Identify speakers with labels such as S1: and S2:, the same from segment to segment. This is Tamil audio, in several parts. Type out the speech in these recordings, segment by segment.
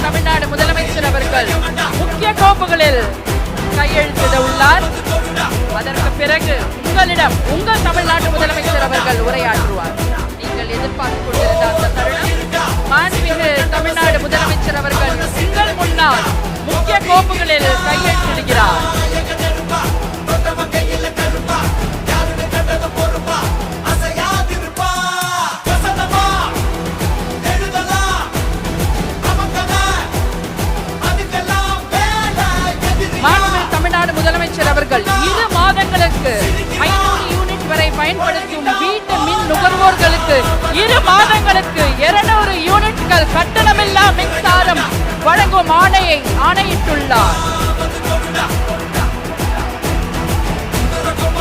S1: தமிழ்நாடு முதலமைச்சர் அவர்கள் முக்கிய கோப்புகளில் கையெழுத்திட உள்ளார். அதற்கு பிறகு உங்களிடம் உங்கள் தமிழ்நாட்டு முதலமைச்சர் அவர்கள் உரையாற்றுவார். நீங்கள் எதிர்பார்த்துக் கொண்டிருந்த அந்த தருணம் மாண்புமிகு தமிழ்நாடு முதலமைச்சர் அவர்கள் உங்கள் முன்னால் முக்கிய கோப்புகளில் கையெழுத்திடுகிறார். முதலமைச்சர் அவர்கள் 2 மாதங்களுக்கு 500 யூனிட் வரை பயன்படுத்தும் வீட்டு மின் நுகர்வோர்களுக்கு 2 மாதங்களுக்கு 200 யூனிட்கள் கட்டணமில்லா மின்சாரம் வழங்கும் ஆணையிட்டுள்ளார்.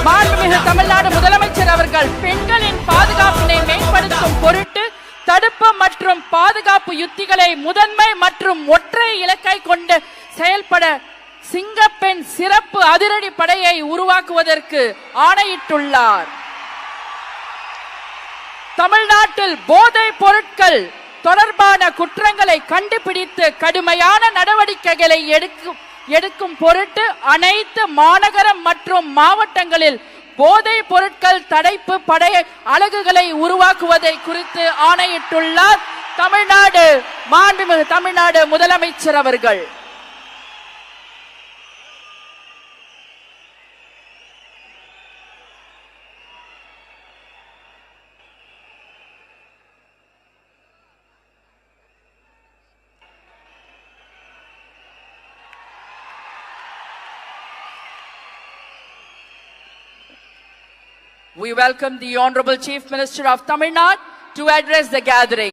S1: மாண்புமிகு தமிழ்நாடு முதலமைச்சர் அவர்கள் பெண்களின் பாதுகாப்பினை மேம்படுத்தும் பொருட்டு தடுப்பு மற்றும் பாதுகாப்பு யுத்திகளை முதன்மை மற்றும் ஒற்றை இலக்கை கொண்டு செயல்பட சிங்கப்பெண் சிறப்பு அதிரடி படையை உருவாக்குவதற்கு ஆணையிட்டுள்ளார். தமிழ்நாட்டில் போதைப் பொருட்கள் தொடர்பான குற்றங்களை கண்டுபிடித்து கடுமையான நடவடிக்கைகளை எடுக்கும் பொருட்டு அனைத்து மாநகரம் மற்றும் மாவட்டங்களில் போதைப் பொருட்கள் தடுப்பு படை அலகுகளை உருவாக்குவதை குறித்து ஆணையிட்டுள்ளார் மாண்புமிகு தமிழ்நாடு முதலமைச்சர் அவர்கள். We welcome the Honorable Chief Minister of Tamil Nadu to address the gathering.